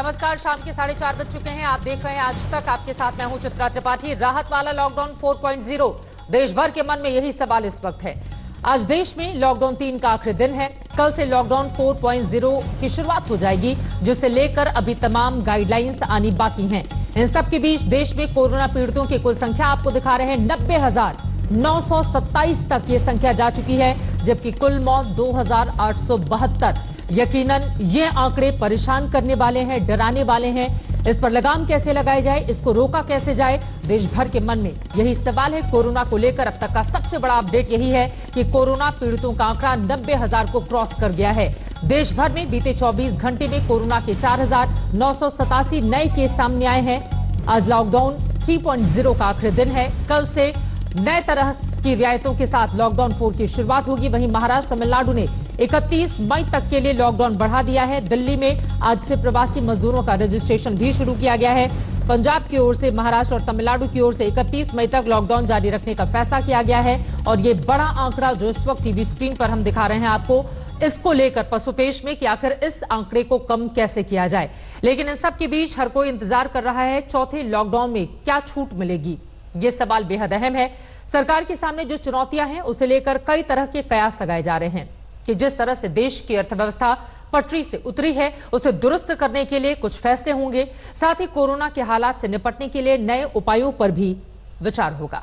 नमस्कार, शाम के 4:30 बज चुके हैं। आप देख रहे हैं आज तक। आपके साथ मैं हूं चित्रा त्रिपाठी। राहत वाला लॉकडाउन 4.0, देश भर के मन में यही सवाल इस वक्त है। आज देश में लॉकडाउन 3 का आखिरी दिन है। कल से लॉकडाउन 4.0 की शुरुआत हो जाएगी, जिसे लेकर अभी तमाम गाइडलाइंस आनी बाकी हैं। इन सब के बीच देश में कोरोना पीड़ितों की कुल संख्या आपको दिखा रहे हैं 90,927 तक ये संख्या जा चुकी है, जबकि कुल मौत 2,872। यकीनन ये आंकड़े परेशान करने वाले हैं, डराने वाले हैं। इस पर लगाम कैसे लगाई जाए, इसको रोका कैसे जाए, देश भर के मन में यही सवाल है। कोरोना को लेकर अब तक का सबसे बड़ा अपडेट यही है कि कोरोना पीड़ितों का आंकड़ा 90,000 को क्रॉस कर गया है। देश भर में बीते 24 घंटे में कोरोना के 4,987 नए केस सामने आए हैं। आज लॉकडाउन 3.0 का आखिरी दिन है। कल से नए तरह की रियायतों के साथ लॉकडाउन 4 की शुरुआत होगी। वहीं महाराष्ट्र, तमिलनाडु ने 31 मई तक के लिए लॉकडाउन बढ़ा दिया है। दिल्ली में आज से प्रवासी मजदूरों का रजिस्ट्रेशन भी शुरू किया गया है। पंजाब की ओर से, महाराष्ट्र और तमिलनाडु की ओर से 31 मई तक लॉकडाउन जारी रखने का फैसला किया गया है। और ये बड़ा आंकड़ा जो इस वक्त टीवी स्क्रीन पर हम दिखा रहे हैं आपको, इसको लेकर पसोपेश में कि आखिर इस आंकड़े को कम कैसे किया जाए। लेकिन इन सब के बीच हर कोई इंतजार कर रहा है चौथे लॉकडाउन में क्या छूट मिलेगी। ये सवाल बेहद अहम है। सरकार के सामने जो चुनौतियां हैं उसे लेकर कई तरह के कयास लगाए जा रहे हैं कि जिस तरह से देश की अर्थव्यवस्था पटरी से उतरी है, उसे दुरुस्त करने के लिए कुछ फैसले होंगे। साथ ही कोरोना के हालात से निपटने के लिए नए उपायों पर भी विचार होगा।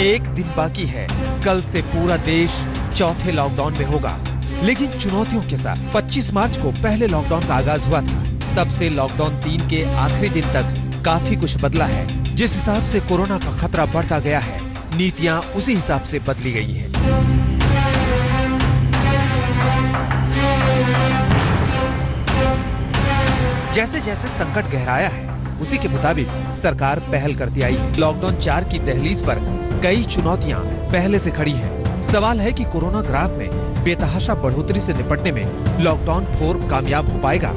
एक दिन बाकी है, कल से पूरा देश चौथे लॉकडाउन में होगा। लेकिन चुनौतियों के साथ 25 मार्च को पहले लॉकडाउन का आगाज हुआ था। तब से लॉकडाउन 3 के आखिरी दिन तक काफी कुछ बदला है। जिस हिसाब से कोरोना का खतरा बढ़ता गया है, नीतियां उसी हिसाब से बदली गई हैं। जैसे जैसे संकट गहराया है, उसी के मुताबिक सरकार पहल करती आई है। लॉकडाउन 4 की दहलीज पर कई चुनौतियां पहले से खड़ी हैं। सवाल है कि कोरोना ग्राफ में बेतहाशा बढ़ोतरी से निपटने में लॉकडाउन 4 कामयाब हो पाएगा।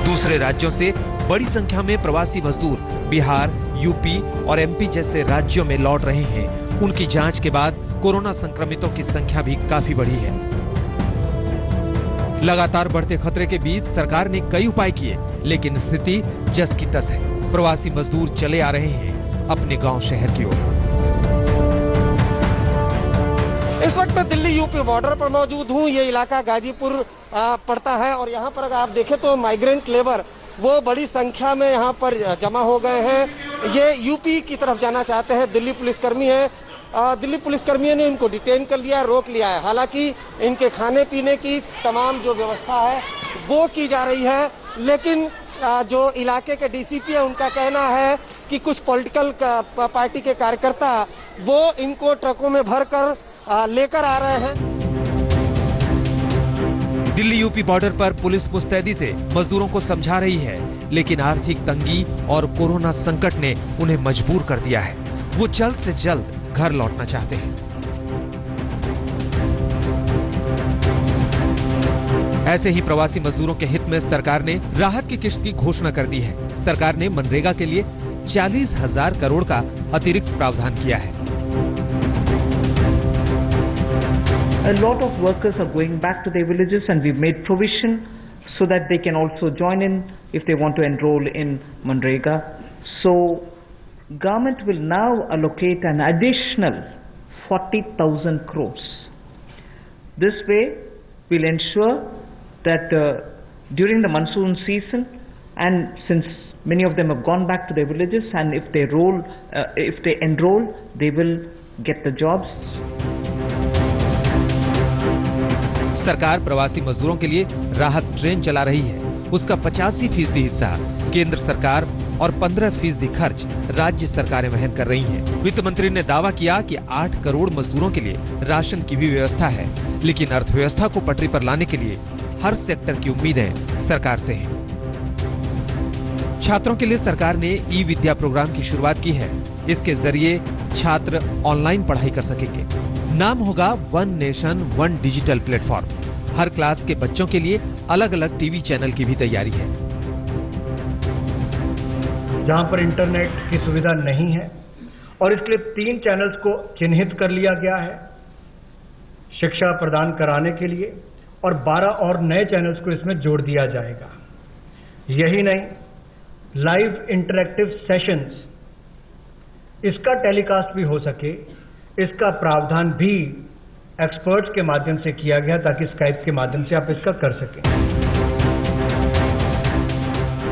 दूसरे राज्यों से बड़ी संख्या में प्रवासी मजदूर बिहार, यूपी और एमपी जैसे राज्यों में लौट रहे हैं। उनकी जांच के बाद कोरोना संक्रमितों की संख्या भी काफी बढ़ी है। लगातार बढ़ते खतरे के बीच सरकार ने कई उपाय किए, लेकिन स्थिति जस की तस है। प्रवासी मजदूर चले आ रहे हैं अपने गांव शहर की ओर। इस वक्त मैं दिल्ली यूपी बॉर्डर पर मौजूद हूँ। ये इलाका गाजीपुर पड़ता है और यहाँ पर अगर आप देखें तो माइग्रेंट लेबर वो बड़ी संख्या में यहाँ पर जमा हो गए हैं। ये यूपी की तरफ जाना चाहते हैं। दिल्ली पुलिसकर्मी है, दिल्ली पुलिसकर्मियों ने इनको डिटेन कर लिया, रोक लिया है। हालांकि इनके खाने पीने की तमाम जो व्यवस्था है वो की जा रही है। लेकिन जो इलाके के डीसीपी है, उनका कहना है कि कुछ पॉलिटिकल पार्टी के कार्यकर्ता वो इनको ट्रकों में भरकर लेकर आ रहे हैं। दिल्ली यूपी बॉर्डर पर पुलिस मुस्तैदी से मजदूरों को समझा रही है, लेकिन आर्थिक तंगी और कोरोना संकट ने उन्हें मजबूर कर दिया है। वो जल्द से जल्द घर लौटना चाहते हैं। ऐसे ही प्रवासी मजदूरों के हित में सरकार ने राहत की किश्त की घोषणा कर दी है। सरकार ने मनरेगा के लिए 40,000 करोड़ का अतिरिक्त प्रावधान किया है। A lot of workers are going back to their villages, and we've made provision so that they can also join in if they want to enroll in Manrega. So, government will now allocate an additional 40,000 crores. This way, we'll ensure that during the monsoon season, and since many of them have gone back to their villages, and if they enroll, they will get the jobs. सरकार प्रवासी मजदूरों के लिए राहत train चला रही है। उसका 85% हिस्सा केंद्र सरकार और 15% खर्च राज्य सरकारें वहन कर रही हैं। वित्त मंत्री ने दावा किया कि 8 करोड़ मजदूरों के लिए राशन की भी व्यवस्था है, लेकिन अर्थव्यवस्था को पटरी पर लाने के लिए हर सेक्टर की उम्मीदें सरकार से हैं। छात्रों के लिए सरकार ने ई विद्या प्रोग्राम की शुरुआत की है। इसके जरिए छात्र ऑनलाइन पढ़ाई कर सकेंगे। नाम होगा one nation one digital platform. हर क्लास के बच्चों के लिए अलग अलग टीवी चैनल की भी तैयारी है। जहां पर इंटरनेट की सुविधा नहीं है और इसके लिए 3 चैनल्स को चिन्हित कर लिया गया है शिक्षा प्रदान कराने के लिए, और 12 और नए चैनल्स को इसमें जोड़ दिया जाएगा। यही नहीं, लाइव इंटरैक्टिव सेशंस इसका टेलीकास्ट भी हो सके, इसका प्रावधान भी एक्सपर्ट्स के माध्यम से किया गया ताकि स्काइप के माध्यम से आप इसका कर सकें।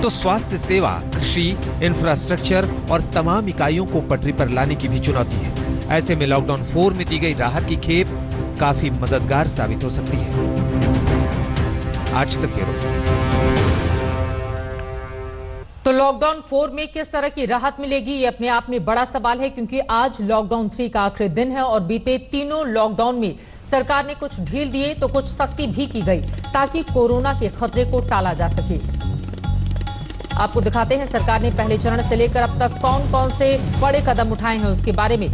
तो स्वास्थ्य सेवा, कृषि, इंफ्रास्ट्रक्चर और तमाम इकाइयों को पटरी पर लाने की भी चुनौती है। ऐसे में लॉकडाउन 4 में दी गई राहत की खेप काफी मददगार साबित हो सकती है। आज तक ब्यूरो। तो लॉकडाउन 4 में किस तरह की राहत मिलेगी, ये अपने आप में बड़ा सवाल है, क्योंकि आज लॉकडाउन 3 का आखिरी दिन है और बीते तीनों लॉकडाउन में सरकार ने कुछ ढील दिए तो कुछ सख्ती भी की गई ताकि कोरोना के खतरे को टाला जा सके। आपको दिखाते हैं सरकार ने पहले चरण से लेकर अब तक कौन कौन से बड़े कदम उठाए हैं, उसके बारे में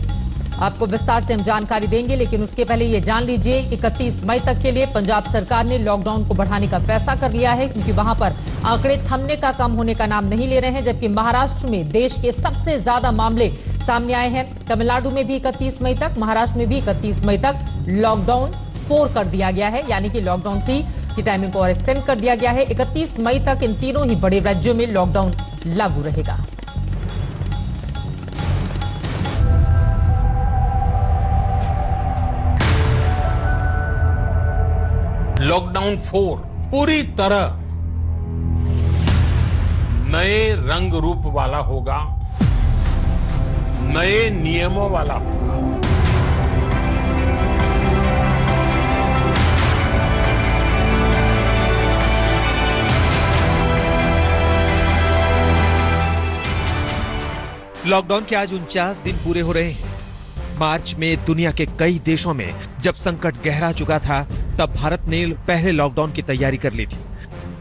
आपको विस्तार से हम जानकारी देंगे। लेकिन उसके पहले ये जान लीजिए 31 मई तक के लिए पंजाब सरकार ने लॉकडाउन को बढ़ाने का फैसला कर लिया है, क्योंकि वहां पर आंकड़े थमने का, कम होने का नाम नहीं ले रहे हैं। जबकि महाराष्ट्र में देश के सबसे ज्यादा मामले सामने आए हैं। तमिलनाडु में भी 31 मई तक, महाराष्ट्र में भी 31 मई तक लॉकडाउन 4 कर दिया गया है, यानी कि लॉकडाउन 3 की टाइमिंग को और एक्सटेंड कर दिया गया है। 31 मई तक इन तीनों ही बड़े राज्यों में लॉकडाउन लागू रहेगा। लॉकडाउन 4 पूरी तरह नए रंग रूप वाला होगा, नए नियमों वाला होगा। लॉकडाउन के आज 49 दिन पूरे हो रहे हैं। मार्च में दुनिया के कई देशों में जब संकट गहरा चुका था, तब भारत ने पहले लॉकडाउन की तैयारी कर ली थी।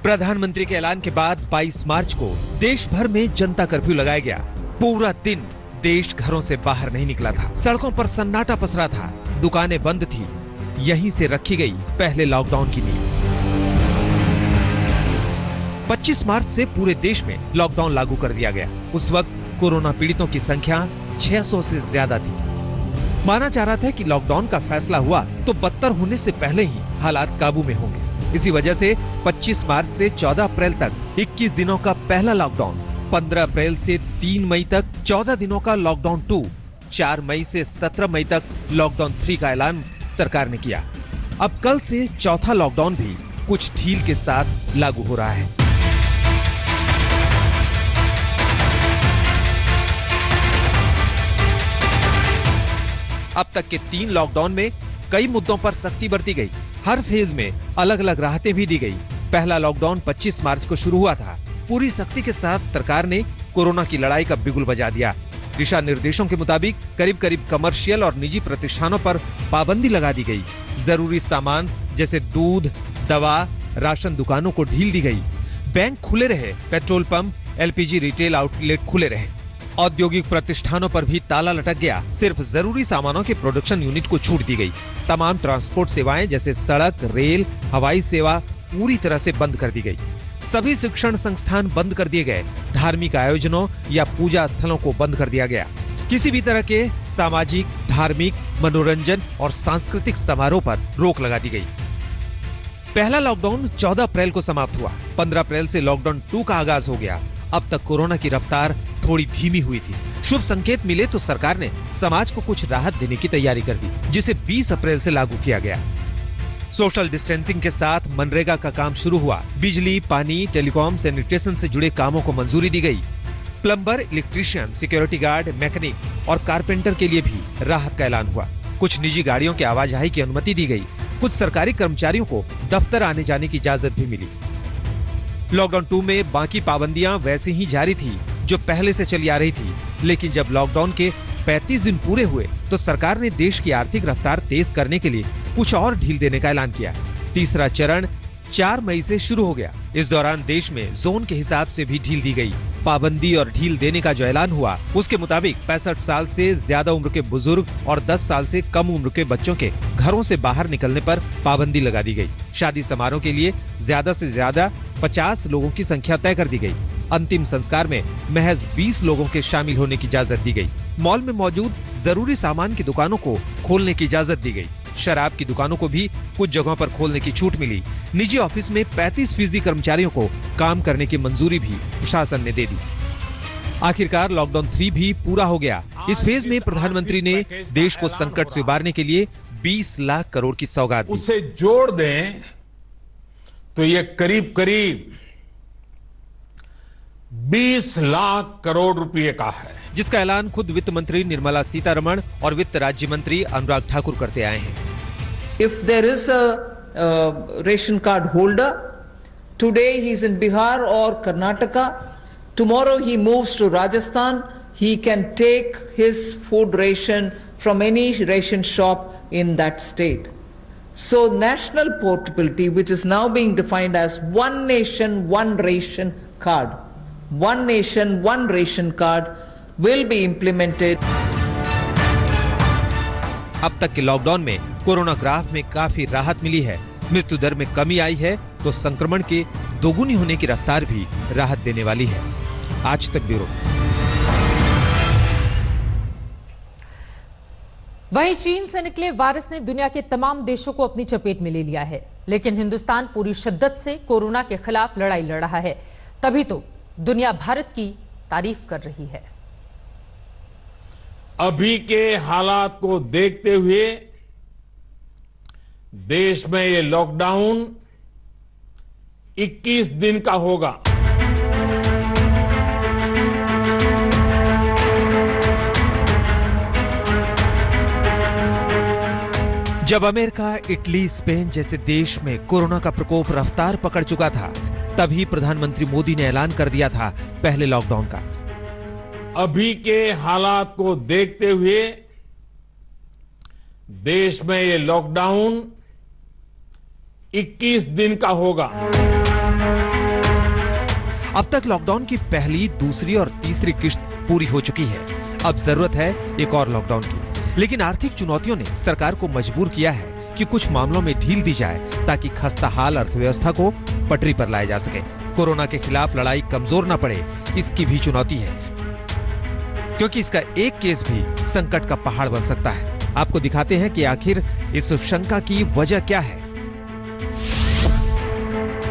प्रधानमंत्री के ऐलान के बाद 22 मार्च को देश भर में जनता कर्फ्यू लगाया गया। पूरा दिन देश घरों से बाहर नहीं निकला था, सड़कों पर सन्नाटा पसरा था, दुकानें बंद थी। यहीं से रखी गई पहले लॉकडाउन की नींव। 25 मार्च से पूरे देश में लॉकडाउन लागू कर दिया गया। उस वक्त कोरोना पीड़ितों की संख्या 600 से ज्यादा थी। माना जा रहा था कि लॉकडाउन का फैसला हुआ तो बदतर होने से पहले ही हालात काबू में होंगे। इसी वजह से 25 मार्च से 14 अप्रैल तक 21 दिनों का पहला लॉकडाउन, 15 अप्रैल से 3 मई तक 14 दिनों का लॉकडाउन 2, 4 मई से 17 मई तक लॉकडाउन 3 का ऐलान सरकार ने किया। अब कल से चौथा लॉकडाउन भी कुछ ढील के साथ लागू हो रहा है। अब तक के 3 लॉकडाउन में कई मुद्दों पर सख्ती बरती गई। हर फेज में अलग अलग राहतें भी दी गई। पहला लॉकडाउन 25 मार्च को शुरू हुआ था। पूरी सख्ती के साथ सरकार ने कोरोना की लड़ाई का बिगुल बजा दिया। दिशा निर्देशों के मुताबिक करीब करीब कमर्शियल और निजी प्रतिष्ठानों पर पाबंदी लगा दी गई। जरूरी सामान जैसे दूध, दवा, राशन दुकानों को ढील दी गई। बैंक खुले रहे, petrol pump, LPG retail outlet खुले रहे। औद्योगिक प्रतिष्ठानों पर भी ताला लटक गया। सिर्फ जरूरी सामानों के प्रोडक्शन यूनिट को छूट दी गई। तमाम ट्रांसपोर्ट सेवाएं जैसे सड़क, रेल, हवाई सेवा पूरी तरह से बंद कर दी गई। सभी शिक्षण संस्थान बंद कर दिए गए। धार्मिक आयोजनों या पूजा स्थलों को बंद कर दिया गया। किसी भी तरह के सामाजिक, धार्मिक, मनोरंजन और सांस्कृतिक समारोह पर रोक लगा दी गई। पहला लॉकडाउन 14 अप्रैल को समाप्त हुआ। 15 अप्रैल से लॉकडाउन 2 का आगाज हो गया। अब तक कोरोना की रफ्तार थोड़ी धीमी हुई थी। शुभ संकेत मिले तो सरकार ने समाज को कुछ राहत देने की तैयारी कर दी, जिसे 20 अप्रैल से लागू किया गया। सोशल डिस्टेंसिंग के साथ मनरेगा का काम शुरू हुआ। बिजली, पानी, टेलीकॉम, सैनिटेशन से जुड़े कामों को मंजूरी दी गई। Plumber, electrician, security guard, mechanic और कारपेंटर के लिए भी राहत का ऐलान हुआ। कुछ निजी गाड़ियों की आवाजाही की अनुमति दी गई। कुछ सरकारी कर्मचारियों को दफ्तर आने जाने की इजाजत भी मिली। लॉकडाउन 2 में बाकी पाबंदियां वैसे ही जारी थी जो पहले से चली आ रही थी, लेकिन जब लॉकडाउन के 35 दिन पूरे हुए तो सरकार ने देश की आर्थिक रफ्तार तेज करने के लिए कुछ और ढील देने का ऐलान किया। तीसरा चरण 4 मई से शुरू हो गया। इस दौरान देश में जोन के हिसाब से भी ढील दी गई। पाबंदी और ढील देने का जो ऐलान हुआ, उसके मुताबिक 65 साल से ज्यादा उम्र के बुजुर्ग और 10 साल से कम उम्र के बच्चों के घरों से बाहर निकलने पर पाबंदी लगा दी गई। शादी समारोह के लिए ज्यादा से ज्यादा 50 लोगों की संख्या तय कर दी गई। अंतिम संस्कार में महज 20 लोगों के शामिल होने की इजाजत दी गई। मॉल में मौजूद जरूरी सामान की दुकानों को खोलने की इजाजत दी गई। शराब की दुकानों को भी कुछ जगहों पर खोलने की छूट मिली। निजी ऑफिस में 35% कर्मचारियों को काम करने की मंजूरी भी प्रशासन ने दे दी। आखिरकार लॉकडाउन 3 भी पूरा हो गया। इस फेज में प्रधानमंत्री ने देश को संकट से उबारने के लिए 20 लाख करोड़ की सौगात दी। उसे जोड़ दें तो ये करीब करीब 20 लाख करोड़ रुपए का है, जिसका ऐलान खुद वित्त मंत्री निर्मला सीतारमण और वित्त राज्य मंत्री अनुराग ठाकुर करते आए हैं। If there is a ration card holder, today he is in Bihar or Karnataka, tomorrow he moves to Rajasthan, he can take his food ration from any ration shop in that state. So national portability, which is now being defined as one nation, one ration card, one nation, one ration card will be implemented. अब तक के lockdown में corona graph में काफी राहत मिली है। मृत्यु दर में कमी आई है तो संक्रमण के दोगुनी होने की रफ्तार भी राहत देने वाली है। आज तक ब्यूरो। वहीं चीन से निकले वायरस ने दुनिया के तमाम देशों को अपनी चपेट में ले लिया है, लेकिन हिंदुस्तान पूरी शिद्दत से कोरोना के खिलाफ लड़ाई लड़ रहा है। तभी तो दुनिया भारत की तारीफ कर रही है। अभी के हालात को देखते हुए देश में ये लॉकडाउन 21 दिन का होगा। जब अमेरिका, इटली, स्पेन जैसे देश में कोरोना का प्रकोप रफ्तार पकड़ चुका था, तभी प्रधानमंत्री मोदी ने ऐलान कर दिया था पहले लॉकडाउन का। अभी के हालात को देखते हुए देश में ये लॉकडाउन 21 दिन का होगा। अब तक लॉकडाउन की पहली, दूसरी और तीसरी किश्त पूरी हो चुकी है। अब जरूरत है एक और लॉकडाउन की। लेकिन आर्थिक चुनौतियों ने सरकार को मजबूर किया है कि कुछ मामलों में ढील दी जाए ताकि खस्ता हाल अर्थव्यवस्था को पटरी पर लाया जा सके। कोरोना के खिलाफ लड़ाई कमजोर न पड़े, इसकी भी चुनौती है, क्योंकि इसका एक केस भी संकट का पहाड़ बन सकता है। आपको दिखाते हैं कि आखिर इस शंका की वजह क्या है।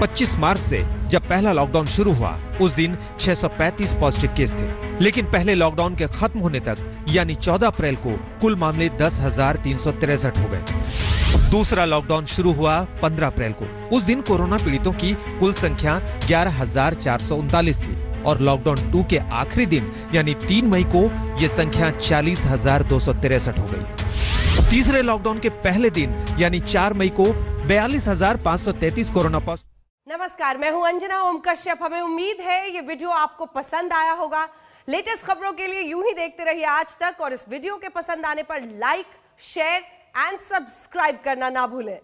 25 मार्च से जब पहला लॉकडाउन शुरू हुआ, उस दिन 635 पॉजिटिव केस थे। लेकिन पहले लॉकडाउन के खत्म होने तक यानी 14 अप्रैल को कुल मामले 10,363 हो गए। दूसरा लॉकडाउन शुरू हुआ 15 अप्रैल को। उस दिन कोरोना पीड़ितों की कुल संख्या 11,439 थी और लॉकडाउन 2 के आखिरी दिन यानी 3 मई को यह संख्या 40,263 हो गई। तीसरे लॉकडाउन के पहले दिन यानी 4 मई को 42,533 कोरोना पॉजिटिव। नमस्कार, मैं हूं अंजना ओम कश्यप। हमें उम्मीद है ये वीडियो आपको पसंद आया होगा। लेटेस्ट खबरों के लिए यूं ही देखते रहिए आज तक, और इस वीडियो के पसंद आने पर लाइक, शेयर एंड सब्सक्राइब करना ना भूलें।